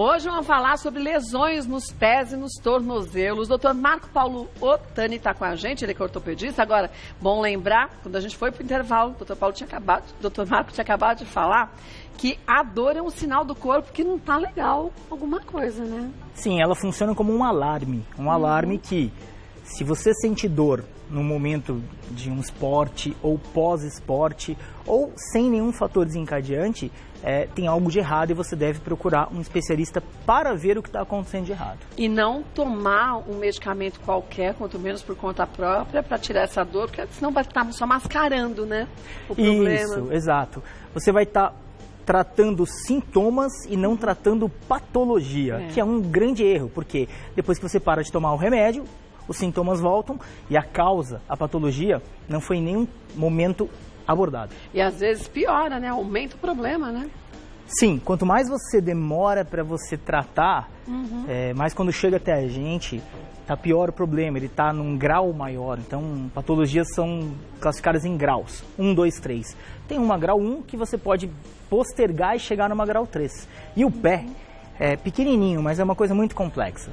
Hoje vamos falar sobre lesões nos pés e nos tornozelos. O Dr. Marco Paulo Ottani está com a gente, ele é ortopedista. Agora, bom lembrar, quando a gente foi para o intervalo, o Dr. Marco tinha acabado de falar que a dor é um sinal do corpo que não está legal alguma coisa, né? Sim, ela funciona como um alarme. Um alarme que, se você sente dor no momento de um esporte ou pós-esporte ou sem nenhum fator desencadeante, tem algo de errado e você deve procurar um especialista para ver o que está acontecendo de errado. E não tomar um medicamento qualquer, quanto menos por conta própria, para tirar essa dor, porque senão vai estar só mascarando, né, o problema. Isso, exato. Você vai estar tratando sintomas e não tratando patologia, que é um grande erro, porque depois que você para de tomar o remédio, os sintomas voltam e a causa, a patologia, não foi em nenhum momento abordada. E às vezes piora, né? Aumenta o problema, né? Sim, quanto mais você demora para você tratar, mais quando chega até a gente, tá pior o problema, ele está num grau maior. Então, patologias são classificadas em graus, 1, 2, 3. Tem uma grau 1 que você pode postergar e chegar numa grau 3. E o pé é pequenininho, mas é uma coisa muito complexa.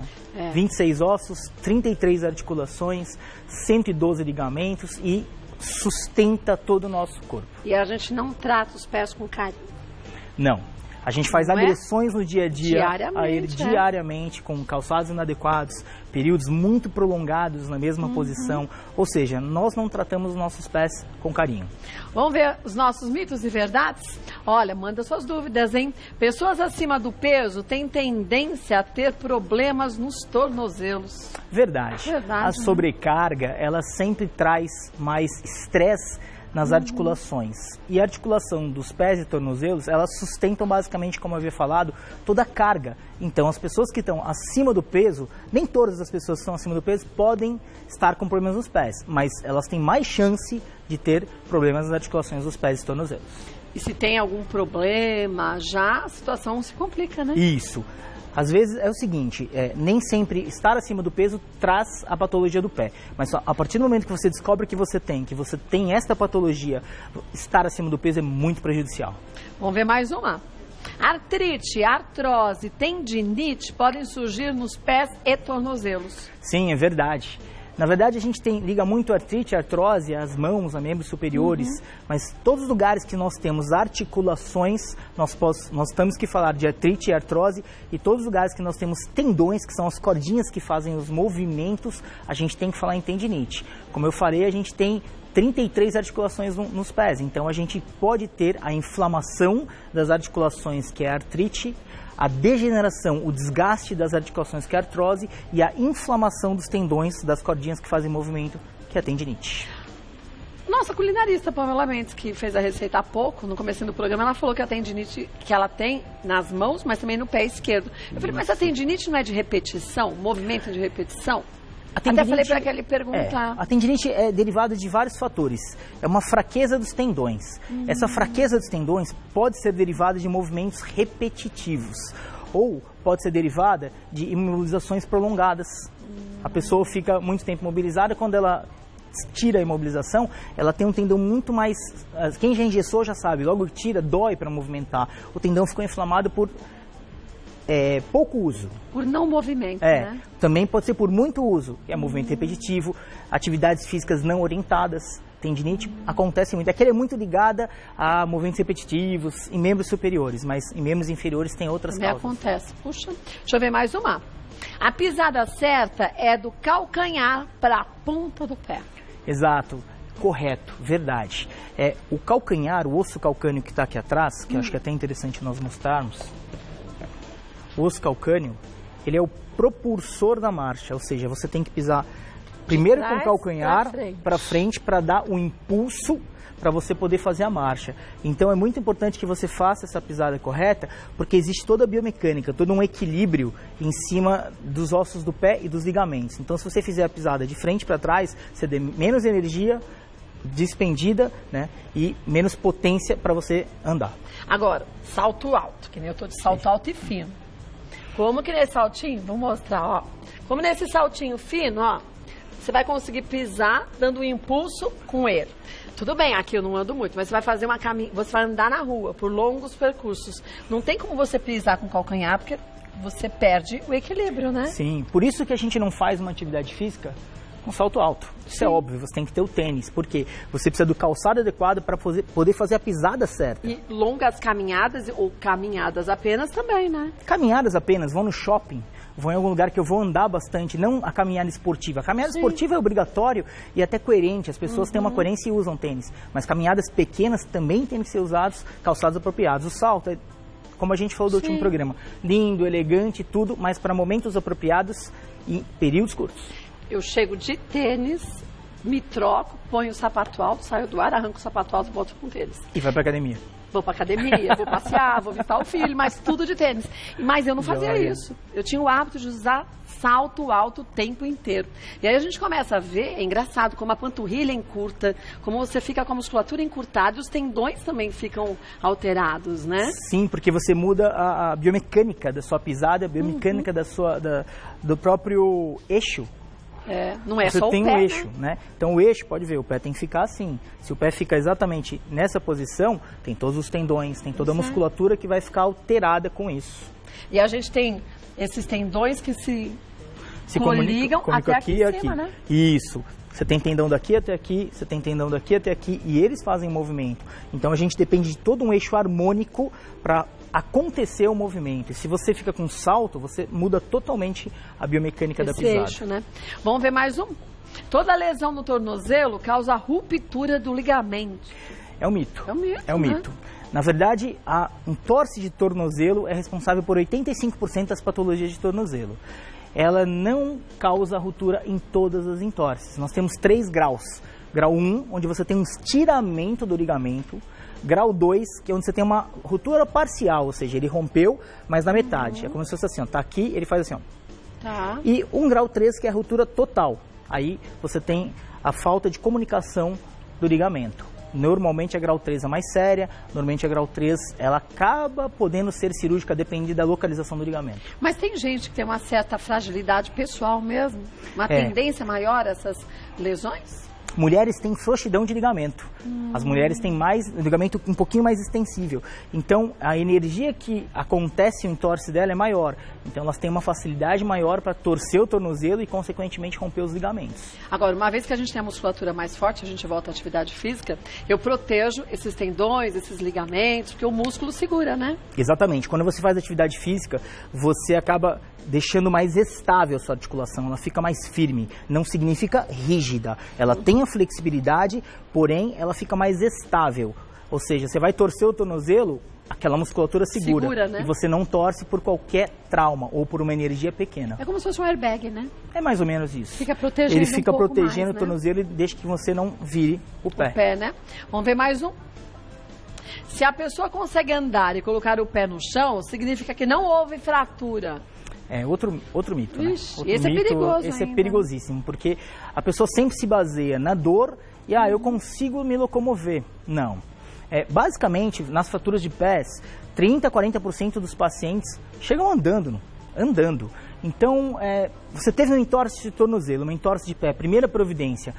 26 ossos, 33 articulações, 112 ligamentos e sustenta todo o nosso corpo. E a gente não trata os pés com carinho? Não. A gente faz agressões no dia a dia a ele diariamente, com calçados inadequados, períodos muito prolongados na mesma posição. Ou seja, nós não tratamos os nossos pés com carinho. Vamos ver os nossos mitos e verdades? Olha, manda suas dúvidas, hein? Pessoas acima do peso têm tendência a ter problemas nos tornozelos. Verdade. A sobrecarga, ela sempre traz mais estresse nas articulações. E a articulação dos pés e tornozelos, elas sustentam basicamente, como eu havia falado, toda a carga. Então, as pessoas que estão acima do peso, nem todas as pessoas que estão acima do peso podem estar com problemas nos pés, mas elas têm mais chance de ter problemas nas articulações dos pés e tornozelos. E se tem algum problema, já a situação se complica, né? Isso. Às vezes é o seguinte, nem sempre estar acima do peso traz a patologia do pé. Mas a partir do momento que você descobre que você tem esta patologia, estar acima do peso é muito prejudicial. Vamos ver mais uma. Artrite, artrose, tendinite podem surgir nos pés e tornozelos. Sim, é verdade. Na verdade, a gente liga muito a artrite, a artrose, às mãos, a membros superiores, mas todos os lugares que nós temos articulações, nós temos que falar de artrite e artrose, e todos os lugares que nós temos tendões, que são as cordinhas que fazem os movimentos, a gente tem que falar em tendinite. Como eu falei, a gente tem 33 articulações nos pés, então a gente pode ter a inflamação das articulações, que é a artrite, a degeneração, o desgaste das articulações, que é a artrose, e a inflamação dos tendões, das cordinhas que fazem movimento, que é a tendinite. Nossa culinarista Pamela Mendes, que fez a receita há pouco, no começo do programa, ela falou que a tendinite que ela tem nas mãos, mas também no pé esquerdo. Eu falei, mas a tendinite não é de repetição, movimento de repetição? Até falei para que ele perguntar. A tendinite é derivada de vários fatores. É uma fraqueza dos tendões. Essa fraqueza dos tendões pode ser derivada de movimentos repetitivos. Ou pode ser derivada de imobilizações prolongadas. A pessoa fica muito tempo imobilizada. Quando ela tira a imobilização, ela tem um tendão muito mais... Quem já engessou já sabe, logo que tira, dói para movimentar. O tendão ficou inflamado por... pouco uso. Por não movimento, né? Também pode ser por muito uso, que é movimento repetitivo, atividades físicas não orientadas. Tendinite acontece muito. Aqui ela é muito ligada a movimentos repetitivos em membros superiores, mas em membros inferiores tem outras causas. Acontece. Puxa, deixa eu ver mais uma. A pisada certa é do calcanhar para a ponta do pé. Exato. Correto, verdade. O calcanhar, o osso calcâneo que está aqui atrás, que eu acho que é até interessante nós mostrarmos, o osso calcâneo, ele é o propulsor da marcha, ou seja, você tem que pisar primeiro com o calcanhar para frente para dar o impulso para você poder fazer a marcha. Então é muito importante que você faça essa pisada correta, porque existe toda a biomecânica, todo um equilíbrio em cima dos ossos do pé e dos ligamentos. Então se você fizer a pisada de frente para trás, você tem menos energia despendida, né, e menos potência para você andar. Agora, salto alto, que nem eu tô de salto alto e fino. Como que nesse saltinho, vou mostrar, ó. Como nesse saltinho fino, ó, você vai conseguir pisar dando um impulso com ele. Tudo bem, aqui eu não ando muito, mas você vai fazer você vai andar na rua por longos percursos. Não tem como você pisar com o calcanhar, porque você perde o equilíbrio, né? Sim, por isso que a gente não faz uma atividade física com salto alto. Isso é óbvio, você tem que ter o tênis, porque você precisa do calçado adequado para poder fazer a pisada certa. E longas caminhadas ou caminhadas apenas também, né? Caminhadas apenas, vão no shopping, vão em algum lugar que eu vou andar bastante, não a caminhada esportiva. A caminhada esportiva é obrigatório e até coerente, as pessoas têm uma coerência e usam tênis. Mas caminhadas pequenas também têm que ser usados calçados apropriados. O salto é, como a gente falou do último programa, lindo, elegante, tudo, mas para momentos apropriados e períodos curtos. Eu chego de tênis, me troco, ponho o sapato alto, saio do ar, arranco o sapato alto e volto com tênis. E vai pra academia. Vou pra academia, vou passear, vou visitar o filho, mas tudo de tênis. Mas eu não fazia isso. Eu tinha o hábito de usar salto alto o tempo inteiro. E aí a gente começa a ver, é engraçado, como a panturrilha encurta, como você fica com a musculatura encurtada e os tendões também ficam alterados, né? Sim, porque você muda a biomecânica da sua pisada, a biomecânica do próprio eixo. Não é você só o pé, tem um eixo, né? Então o eixo, pode ver, o pé tem que ficar assim. Se o pé fica exatamente nessa posição, tem todos os tendões, tem toda a musculatura que vai ficar alterada com isso. E a gente tem esses tendões que se coligam até aqui em cima, né? Isso. Você tem tendão daqui até aqui, você tem tendão daqui até aqui e eles fazem movimento. Então a gente depende de todo um eixo harmônico para acontecer o movimento. E se você fica com salto, você muda totalmente a biomecânica da pisada. Eixo, né? Vamos ver mais um. Toda lesão no tornozelo causa ruptura do ligamento. É um mito. É um mito. Na verdade, a entorse de tornozelo é responsável por 85% das patologias de tornozelo. Ela não causa ruptura em todas as entorses. Nós temos 3 graus. Grau 1, onde você tem um estiramento do ligamento. Grau 2, que é onde você tem uma ruptura parcial, ou seja, ele rompeu, mas na metade. É como se fosse assim, ó, tá aqui, ele faz assim, ó. Tá. E um grau 3, que é a ruptura total. Aí você tem a falta de comunicação do ligamento. Normalmente a grau 3 é mais séria, normalmente a grau 3 ela acaba podendo ser cirúrgica dependendo da localização do ligamento. Mas tem gente que tem uma certa fragilidade pessoal mesmo? Uma tendência maior a essas lesões? Mulheres têm frouxidão de ligamento. As mulheres têm ligamento um pouquinho mais extensível. Então, a energia que acontece no entorse dela é maior. Então, elas têm uma facilidade maior para torcer o tornozelo e, consequentemente, romper os ligamentos. Agora, uma vez que a gente tem a musculatura mais forte, a gente volta à atividade física, eu protejo esses tendões, esses ligamentos, porque o músculo segura, né? Exatamente. Quando você faz atividade física, você acaba deixando mais estável a sua articulação, ela fica mais firme, não significa rígida, ela tem a flexibilidade, porém ela fica mais estável, ou seja, você vai torcer o tornozelo, aquela musculatura segura né? E você não torce por qualquer trauma ou por uma energia pequena. É como se fosse um airbag, né? É mais ou menos isso. Fica protegendo Ele fica protegendo mais, o tornozelo e deixa que você não vire o pé. O pé, né? Vamos ver mais um. Se a pessoa consegue andar e colocar o pé no chão, significa que não houve fratura. É outro mito, Ixi, né? Outro esse mito, é perigoso esse é ainda. perigosíssimo, porque a pessoa sempre se baseia na dor e, eu consigo me locomover. Não. Basicamente, nas fraturas de pés, 30% a 40% dos pacientes chegam andando. Então, você teve um entorse de tornozelo, uma entorse de pé, primeira providência,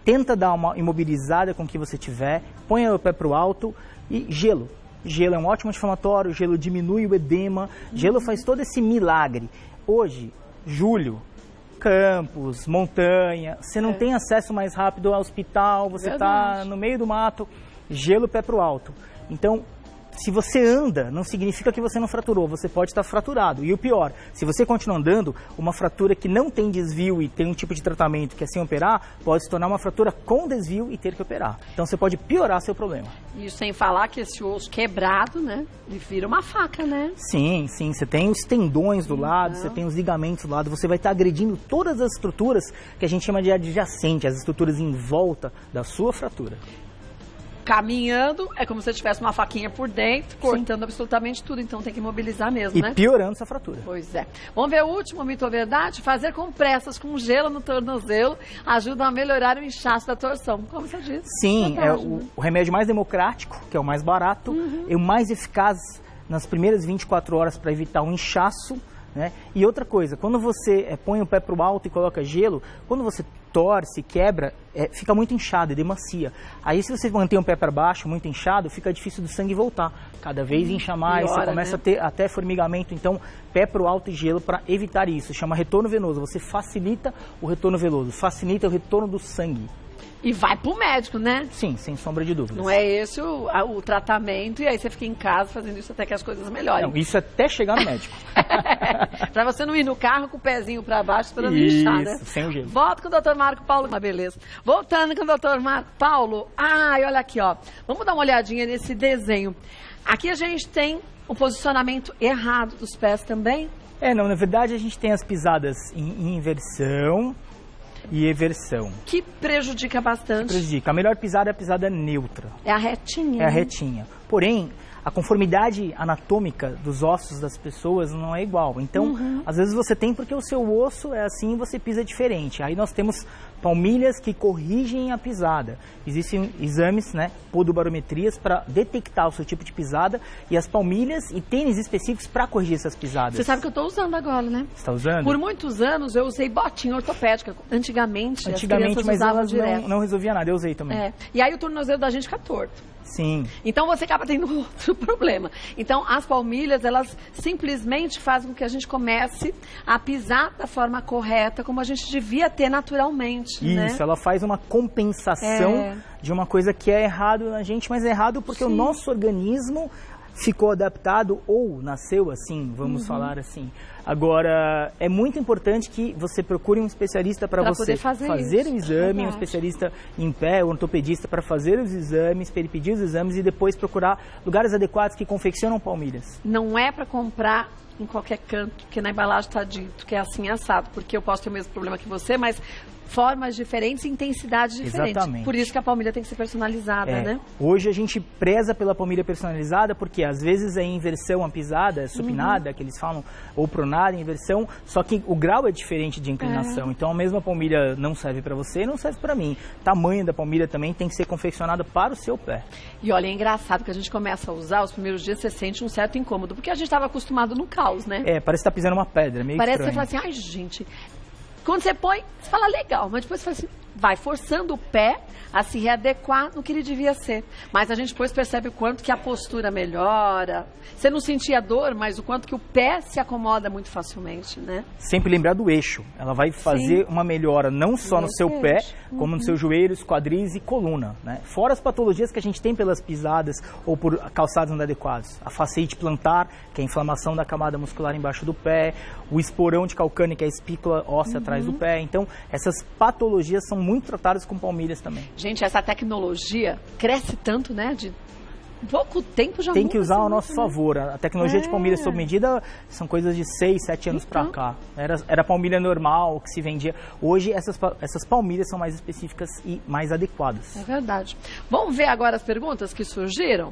tenta dar uma imobilizada com o que você tiver, põe o pé para o alto e gelo. Gelo é um ótimo anti-inflamatório, gelo diminui o edema, gelo faz todo esse milagre. Hoje, julho, campos, montanha, você não tem acesso mais rápido ao hospital, você está no meio do mato, gelo pé para o alto. Então, se você anda, não significa que você não fraturou, você pode estar fraturado. E o pior, se você continuar andando, uma fratura que não tem desvio e tem um tipo de tratamento que é sem operar, pode se tornar uma fratura com desvio e ter que operar. Então você pode piorar seu problema. E sem falar que esse osso quebrado, né, ele vira uma faca, né? Sim, você tem os tendões do lado, você tem os ligamentos do lado, você vai estar agredindo todas as estruturas que a gente chama de adjacente, as estruturas em volta da sua fratura. Caminhando, é como se você tivesse uma faquinha por dentro, cortando absolutamente tudo. Então tem que imobilizar mesmo, né? E piorando essa fratura. Pois é. Vamos ver o último mito ou verdade? Fazer compressas com gelo no tornozelo ajuda a melhorar o inchaço da torção. Como você disse? Sim, verdade, o remédio mais democrático, que é o mais barato, e o mais eficaz nas primeiras 24 horas para evitar um inchaço, né? E outra coisa, quando você põe o pé para o alto e coloca gelo, quando você torce, quebra, fica muito inchado, edemacia. Aí se você mantém o pé para baixo, muito inchado, fica difícil do sangue voltar. Cada vez incha mais, piora, você começa a ter até formigamento. Então, pé para o alto e gelo para evitar isso. Chama retorno venoso. Você facilita o retorno venoso, facilita o retorno do sangue. E vai pro médico, né? Sim, sem sombra de dúvidas. Não é esse o tratamento e aí você fica em casa fazendo isso até que as coisas melhorem. Não, isso até chegar no médico. Pra você não ir no carro com o pezinho pra baixo esperando inchar, né? Isso, sem o gelo. Volto com o Dr. Marco Paulo. Uma beleza. Voltando com o Dr. Marco Paulo. Ai, olha aqui, ó. Vamos dar uma olhadinha nesse desenho. Aqui a gente tem o posicionamento errado dos pés também. Não, na verdade a gente tem as pisadas em inversão e eversão. Que prejudica bastante. Prejudica. A melhor pisada é a pisada neutra. É a retinha. É a né? retinha. Porém, a conformidade anatômica dos ossos das pessoas não é igual. Então, às vezes você tem porque o seu osso é assim e você pisa diferente. Aí nós temos palmilhas que corrigem a pisada. Existem exames, né, podobarometrias para detectar o seu tipo de pisada e as palmilhas e tênis específicos para corrigir essas pisadas. Você sabe que eu estou usando agora, né? Você está usando? Por muitos anos eu usei botinha ortopédica. Antigamente as crianças mas usavam elas direto. não resolvia nada. Eu usei também. E aí o tornozelo da gente fica torto. Sim. Então você acaba tendo outro problema. Então as palmilhas, elas simplesmente fazem com que a gente comece a pisar da forma correta, como a gente devia ter naturalmente. Isso, né? ela faz uma compensação de uma coisa que é errado na gente, mas é errado porque o nosso organismo ficou adaptado ou nasceu assim, vamos falar assim. Agora, é muito importante que você procure um especialista para você poder fazer o exame, Verdade. um especialista em pé, um ortopedista para fazer os exames, pedir os exames e depois procurar lugares adequados que confeccionam palmilhas. Não é para comprar em qualquer canto, porque na embalagem está dito que é assim assado, porque eu posso ter o mesmo problema que você, mas formas diferentes e intensidades diferentes. Exatamente. Por isso que a palmilha tem que ser personalizada, né? Hoje a gente preza pela palmilha personalizada porque às vezes é em inversão a pisada, supinada, que eles falam, ou pronada em inversão, só que o grau é diferente de inclinação. Então a mesma palmilha não serve para você e não serve para mim. O tamanho da palmilha também tem que ser confeccionado para o seu pé. E olha, é engraçado que a gente começa a usar, os primeiros dias você sente um certo incômodo, porque a gente estava acostumado no caos, né? Parece que tá pisando uma pedra, meio Parece estranho. que você fala assim, ai gente, quando você põe, você fala legal, mas depois você fala assim, vai forçando o pé a se readequar no que ele devia ser. Mas a gente depois percebe o quanto que a postura melhora. Você não sentia dor, mas o quanto que o pé se acomoda muito facilmente, né? Sempre lembrar do eixo. Ela vai fazer uma melhora não só no seu pé, como nos seus joelhos, quadris e coluna, né? Fora as patologias que a gente tem pelas pisadas ou por calçados inadequados. A fasciite plantar, que é a inflamação da camada muscular embaixo do pé, o esporão de calcâneo, que é a espícula óssea atrás do pé. Então, essas patologias são muito tratadas com palmilhas também. Gente, essa tecnologia cresce tanto, né? De pouco tempo já tem que usar ao muito, nosso né? favor. A tecnologia de palmilha sob medida são coisas de 6, 7 anos para cá. Era palmilha normal que se vendia. Hoje essas palmilhas são mais específicas e mais adequadas. É verdade. Vamos ver agora as perguntas que surgiram?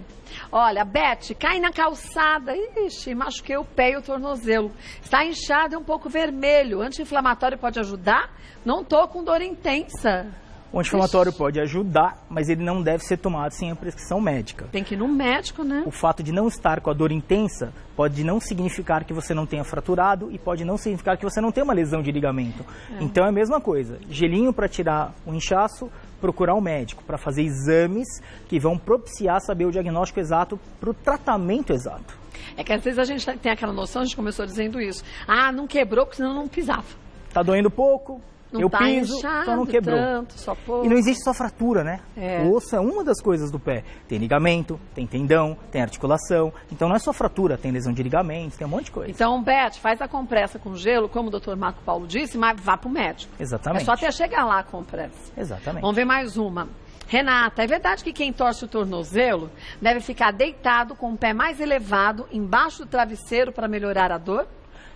Olha, Beth, cai na calçada. Ixi, machuquei o pé e o tornozelo. Está inchado e um pouco vermelho. Anti-inflamatório pode ajudar? Não tô com dor intensa. O anti-inflamatório pode ajudar, mas ele não deve ser tomado sem a prescrição médica. Tem que ir no médico, né? O fato de não estar com a dor intensa pode não significar que você não tenha fraturado e pode não significar que você não tenha uma lesão de ligamento. Então é a mesma coisa. Gelinho para tirar o inchaço, procurar um médico para fazer exames que vão propiciar saber o diagnóstico exato para o tratamento exato. É que às vezes a gente tem aquela noção, a gente começou dizendo isso. Ah, não quebrou porque senão não pisava. Tá doendo pouco? Não eu tá piso, inchado só não quebrou. Tanto, só pouco. E não existe só fratura, né? O osso é uma das coisas do pé. Tem ligamento, tem tendão, tem articulação. Então não é só fratura, tem lesão de ligamentos, tem um monte de coisa. Então, Beth, faz a compressa com gelo, como o Dr. Marco Paulo disse, mas vá pro médico. Exatamente. É só até chegar lá a compressa. Exatamente. Vamos ver mais uma. Renata, é verdade que quem torce o tornozelo deve ficar deitado com o pé mais elevado embaixo do travesseiro para melhorar a dor?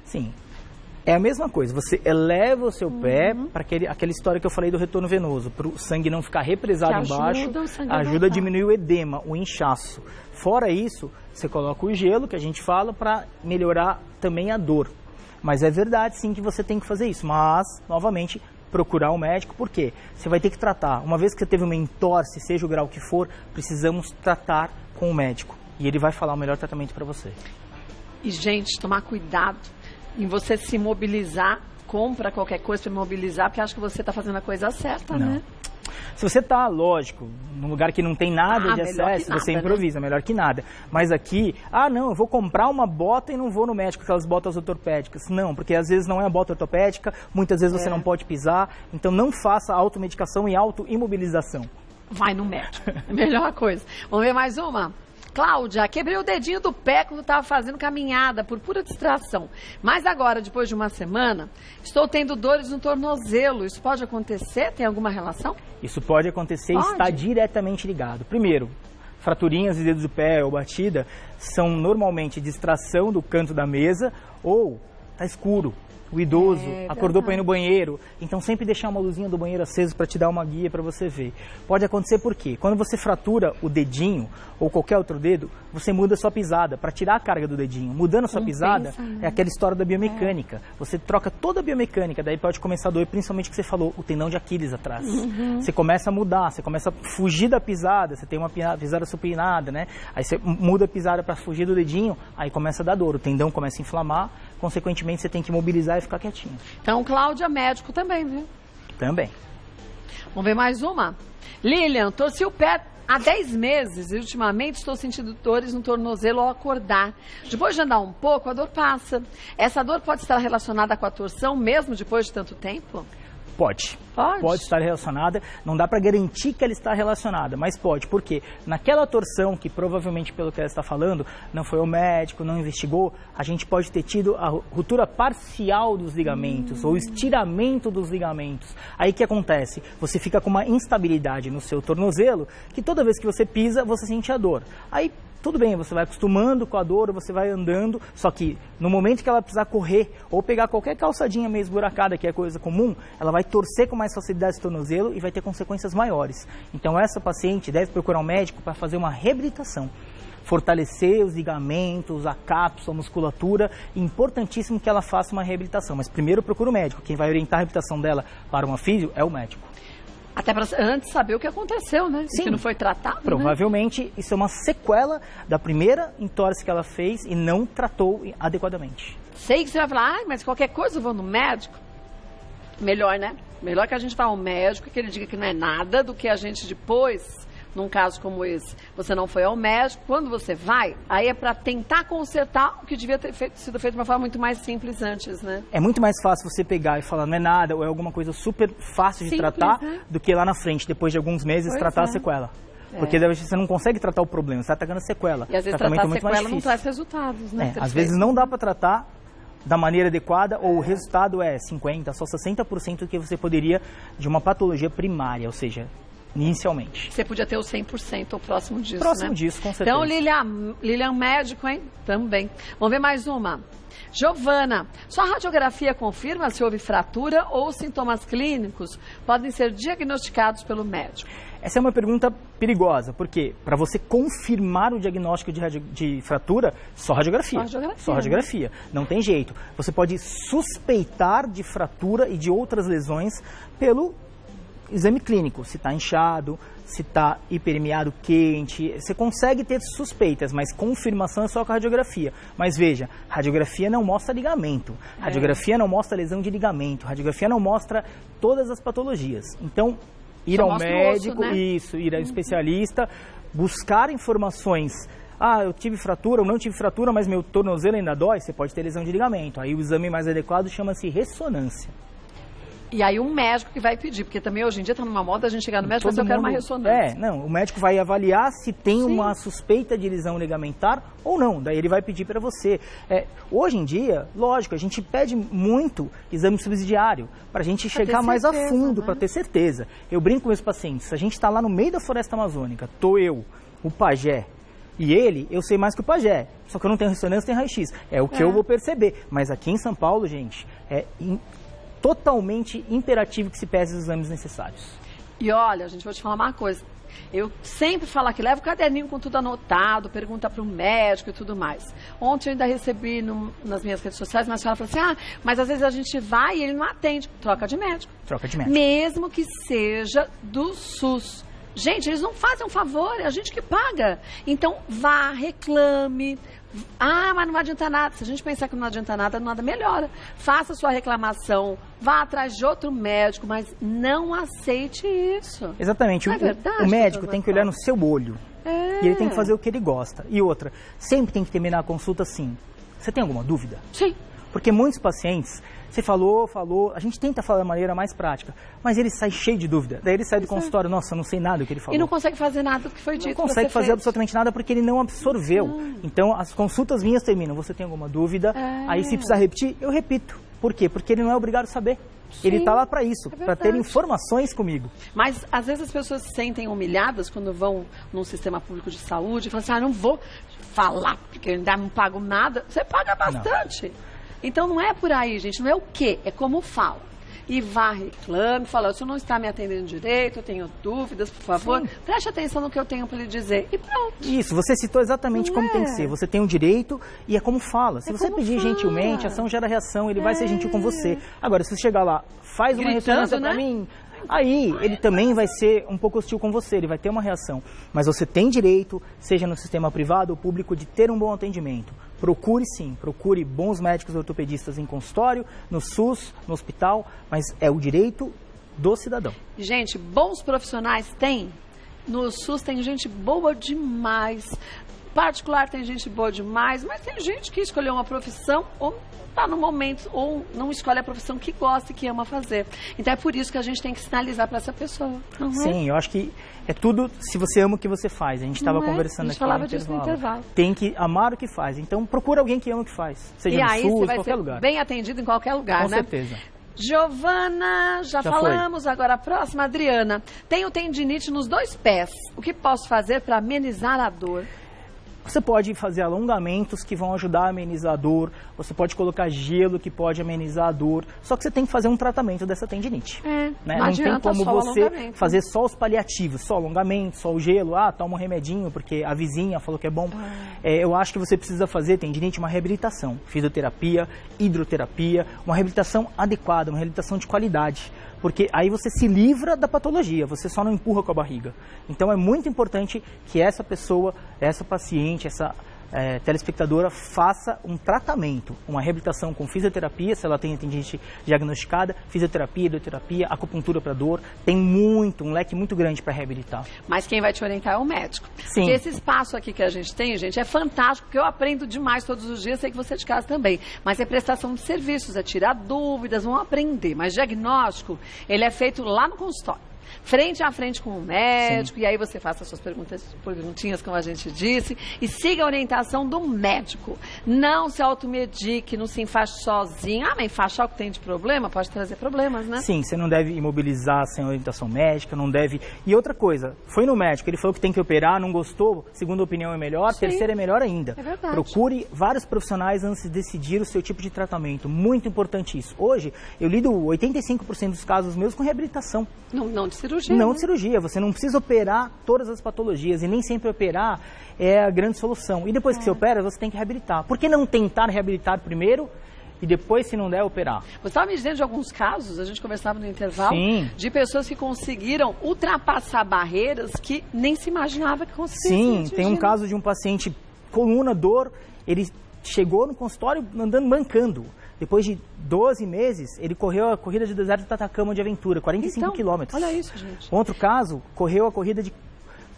Sim. É a mesma coisa, você eleva o seu pé para aquela história que eu falei do retorno venoso, para o sangue não ficar represado embaixo, ajuda a diminuir o edema, o inchaço. Fora isso, você coloca o gelo, que a gente fala, para melhorar também a dor. Mas é verdade sim que você tem que fazer isso, mas, novamente, procurar um médico, por quê? Você vai ter que tratar. Uma vez que você teve uma entorse, seja o grau que for, precisamos tratar com o médico. E ele vai falar o melhor tratamento para você. E, gente, tomar cuidado em você se mobilizar compra qualquer coisa para imobilizar porque acha que você está fazendo a coisa certa, né? Se você está, lógico, num lugar que não tem nada de excesso, você improvisa, melhor que nada. Mas aqui, não, eu vou comprar uma bota e não vou no médico, aquelas botas ortopédicas. Não, porque às vezes não é a bota ortopédica, muitas vezes você não pode pisar. Então não faça automedicação e autoimobilização. Vai no médico, melhor coisa. Vamos ver mais uma? Cláudia, quebrei o dedinho do pé quando estava fazendo caminhada, por pura distração. Mas agora, depois de uma semana, estou tendo dores no tornozelo. Isso pode acontecer? Tem alguma relação? Isso pode acontecer e está diretamente ligado. Primeiro, fraturinhas de dedos do pé ou batida são normalmente distração do canto da mesa ou está escuro. O idoso acordou para ir no banheiro, então sempre deixar uma luzinha do banheiro acesa para te dar uma guia para você ver. Pode acontecer por quê? Quando você fratura o dedinho ou qualquer outro dedo, você muda a sua pisada para tirar a carga do dedinho. Mudando a sua pisada é aquela história da biomecânica. Você troca toda a biomecânica, daí pode começar a doer, principalmente o que você falou, o tendão de Aquiles atrás. Você começa a mudar, você começa a fugir da pisada, você tem uma pisada supinada, né? Aí você muda a pisada para fugir do dedinho, aí começa a dar dor, o tendão começa a inflamar, consequentemente você tem que mobilizar e ficar quietinho. Então, Cláudia, médico também, viu? Também. Vamos ver mais uma? Lilian, torci o pé há 10 meses e ultimamente estou sentindo dores no tornozelo ao acordar. Depois de andar um pouco, a dor passa. Essa dor pode estar relacionada com a torção mesmo depois de tanto tempo? Pode. Pode? Pode estar relacionada. Não dá para garantir que ela está relacionada, mas pode. Por quê? Naquela torção, que provavelmente, pelo que ela está falando, não foi ao médico, não investigou, a gente pode ter tido a ruptura parcial dos ligamentos ou estiramento dos ligamentos. Aí o que acontece? Você fica com uma instabilidade no seu tornozelo, que toda vez que você pisa, você sente a dor. Aí tudo bem, você vai acostumando com a dor, você vai andando, só que no momento que ela precisar correr ou pegar qualquer calçadinha meio esburacada, que é coisa comum, ela vai torcer com mais facilidade esse tornozelo e vai ter consequências maiores. Então essa paciente deve procurar um médico para fazer uma reabilitação. Fortalecer os ligamentos, a cápsula, a musculatura, importantíssimo que ela faça uma reabilitação. Mas primeiro procura o médico, quem vai orientar a reabilitação dela para uma físio é o médico. Até para antes saber o que aconteceu, né? Sim. Que não foi tratado, provavelmente isso é uma sequela da primeira entorse que ela fez e não tratou adequadamente. Sei que você vai falar, mas qualquer coisa eu vou no médico. Melhor, né? Melhor que a gente vá ao médico, que ele diga que não é nada, do que a gente depois, num caso como esse, você não foi ao médico. Quando você vai, aí é para tentar consertar o que devia ter sido feito de uma forma muito mais simples antes, né? É muito mais fácil você pegar e falar não é nada, ou é alguma coisa super fácil de tratar, do que lá na frente, depois de alguns meses, tratar a sequela. Porque você não consegue tratar o problema, você está atacando a sequela. E às vezes tratar a sequela não traz resultados, né? Às vezes não dá para tratar da maneira adequada, ou o resultado é 50%, só 60% do que você poderia de uma patologia primária, ou seja, inicialmente. Você podia ter o 100% ou próximo disso, próximo disso, com certeza. Então, Lilian médico, hein? Também. Vamos ver mais uma. Giovana, sua radiografia confirma se houve fratura ou sintomas clínicos podem ser diagnosticados pelo médico? Essa é uma pergunta perigosa, porque para você confirmar o diagnóstico de fratura, só radiografia. Só radiografia. Não tem jeito. Você pode suspeitar de fratura e de outras lesões pelo exame clínico, se está inchado, se está hiperemiado quente, você consegue ter suspeitas, mas confirmação é só com a radiografia. Mas veja, radiografia não mostra ligamento, radiografia não mostra lesão de ligamento, radiografia não mostra todas as patologias. Então, ir ao médico, ir ao especialista, buscar informações. Eu tive fratura ou não tive fratura, mas meu tornozelo ainda dói, você pode ter lesão de ligamento. Aí o exame mais adequado chama-se ressonância. E aí um médico que vai pedir, porque também hoje em dia está numa moda a gente chegar no médico e falar, eu quero uma ressonância. O médico vai avaliar se tem uma suspeita de lesão ligamentar ou não, daí ele vai pedir para você. Hoje em dia, lógico, a gente pede muito exame subsidiário, para a gente chegar mais a fundo, para ter certeza. Eu brinco com meus pacientes, a gente está lá no meio da floresta amazônica, eu, o pajé, e ele, eu sei mais que o pajé, só que eu não tenho ressonância, tenho raio-x. É o que eu vou perceber, mas aqui em São Paulo, gente, totalmente imperativo que se pese os exames necessários. E olha, gente, vou te falar uma coisa. Eu sempre falo que leva o caderninho com tudo anotado, pergunta para o médico e tudo mais. Ontem eu ainda recebi nas minhas redes sociais, mas a senhora falou assim, mas às vezes a gente vai e ele não atende. Troca de médico. Troca de médico. Mesmo que seja do SUS. Gente, eles não fazem um favor, é a gente que paga. Então, vá, reclame, Ah, mas não adianta nada. Se a gente pensar que não adianta nada, nada melhora. Faça sua reclamação, vá atrás de outro médico, mas não aceite isso. Exatamente. Não é verdade, o médico tem que olhar no seu olho. É. E ele tem que fazer o que ele gosta. E outra, sempre tem que terminar a consulta assim. Você tem alguma dúvida? Sim. Porque muitos pacientes, você falou, a gente tenta falar da maneira mais prática, mas ele sai cheio de dúvida. Daí ele sai do consultório, nossa, não sei nada do que ele falou. E não consegue fazer nada do que foi dito. Não consegue fazer absolutamente nada porque ele não absorveu. Então, as consultas minhas terminam. Você tem alguma dúvida? Aí, se precisar repetir, eu repito. Por quê? Porque ele não é obrigado a saber. Sim, ele está lá para isso, para ter informações comigo. Mas, às vezes, as pessoas se sentem humilhadas quando vão num sistema público de saúde e falam assim, não vou falar porque eu ainda não pago nada. Você paga bastante. Não. Então, não é por aí, gente. Não é o quê, é como fala. E vá, reclame, fala, o senhor não está me atendendo direito, eu tenho dúvidas, por favor, preste atenção no que eu tenho para lhe dizer. E pronto. Isso, você citou exatamente como tem que ser. Você tem um direito e é como fala. Se você pedir gentilmente, a ação gera reação, ele vai ser gentil com você. Agora, se você chegar lá, faz uma ressonância para mim, aí ele também vai ser um pouco hostil com você, ele vai ter uma reação. Mas você tem direito, seja no sistema privado ou público, de ter um bom atendimento. Procure sim, procure bons médicos ortopedistas em consultório, no SUS, no hospital, mas é o direito do cidadão. Gente, bons profissionais tem. No SUS tem gente boa demais. Particular tem gente boa demais, mas tem gente que escolheu uma profissão ou está no momento, ou não escolhe a profissão que gosta e que ama fazer. Então é por isso que a gente tem que sinalizar para essa pessoa. Não Sim, eu acho que é tudo se você ama o que você faz. A gente estava conversando aqui falava disso no intervalo. Tem que amar o que faz. Então procura alguém que ama o que faz. Seja no SUS, vai qualquer ser lugar. Bem atendido em qualquer lugar, Com né? certeza. Giovana, já falamos, foi. Agora a próxima, Adriana. Tenho tendinite nos 2 pés. O que posso fazer para amenizar a dor? Você pode fazer alongamentos que vão ajudar a amenizar a dor, você pode colocar gelo que pode amenizar a dor, só que você tem que fazer um tratamento dessa tendinite. Né? Não tem como você fazer só os paliativos, só alongamento, só o gelo, toma um remedinho porque a vizinha falou que é bom. Eu acho que você precisa fazer, tendinite, uma reabilitação, fisioterapia, hidroterapia, uma reabilitação adequada, uma reabilitação de qualidade. Porque aí você se livra da patologia, você só não empurra com a barriga. Então é muito importante que essa pessoa, essa paciente, essa telespectadora faça um tratamento, uma reabilitação com fisioterapia, se ela tem tendinite diagnosticada, fisioterapia, hidroterapia, acupuntura para dor, tem um leque muito grande para reabilitar. Mas quem vai te orientar é o médico. Sim. Porque esse espaço aqui que a gente tem, gente, é fantástico, porque eu aprendo demais todos os dias, sei que você é de casa também. Mas é prestação de serviços, é tirar dúvidas, vão aprender. Mas diagnóstico, ele é feito lá no consultório. Frente a frente com o médico, sim. E aí você faça as suas perguntinhas, como a gente disse, e siga a orientação do médico. Não se automedique, não se enfaixe sozinho. Mas enfaixar o que tem de problema pode trazer problemas, né? Sim, você não deve imobilizar sem orientação médica, não deve... E outra coisa, foi no médico, ele falou que tem que operar, não gostou, segunda opinião é melhor, sim. Terceira é melhor ainda. É verdade. Procure vários profissionais antes de decidir o seu tipo de tratamento. Muito importante isso. Hoje, eu lido 85% dos casos meus com reabilitação. Não de cirurgia. Não de cirurgia, você não precisa operar todas as patologias e nem sempre operar é a grande solução. E depois que você opera, você tem que reabilitar. Por que não tentar reabilitar primeiro e depois, se não der, operar? Você estava me dizendo de alguns casos, a gente conversava no intervalo, sim. De pessoas que conseguiram ultrapassar barreiras que nem se imaginava que conseguiam. Sim, tem um caso de um paciente coluna, dor, ele chegou no consultório andando, mancando. Depois de 12 meses, ele correu a corrida de deserto do Atacama de aventura, 45 quilômetros. Olha isso, gente. Outro caso, correu a corrida de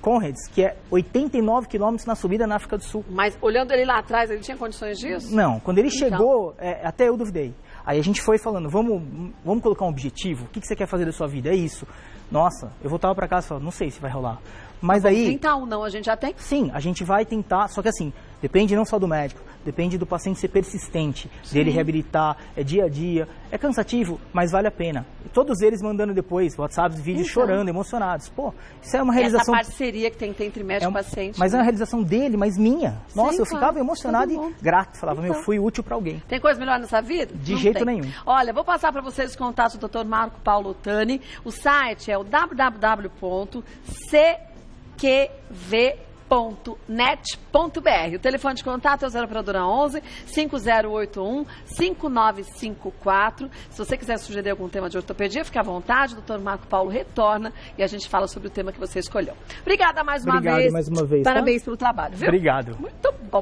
Conrads, que é 89 quilômetros na subida na África do Sul. Mas olhando ele lá atrás, ele tinha condições disso? Não, quando ele chegou, até eu duvidei. Aí a gente foi falando, vamos colocar um objetivo? O que você quer fazer da sua vida? É isso. Nossa, eu voltava para casa e falava, não sei se vai rolar. Mas aí... tentar ou não, a gente já tem? Sim, a gente vai tentar, só que assim, depende não só do médico, depende do paciente ser persistente, sim. Dele reabilitar, é dia a dia, é cansativo, mas vale a pena. E todos eles mandando depois WhatsApps, vídeos, chorando, emocionados. Pô, isso é uma realização... Essa parceria que tem entre médico e paciente. Mas é uma realização dele, mas minha. Nossa, sim, eu ficava emocionado e grato, falava, eu fui útil para alguém. Tem coisa melhor nessa vida? De jeito nenhum. Olha, vou passar para vocês os contatos do Dr. Marco Paulo Ottani. O site é o www.ckv.net.br. O telefone de contato é o 0 operadora 11 5081 5954. Se você quiser sugerir algum tema de ortopedia, fique à vontade. O Dr. Marco Paulo retorna e a gente fala sobre o tema que você escolheu. Obrigada mais uma vez. Mais uma vez. Parabéns pelo trabalho, viu? Obrigado. Muito bom.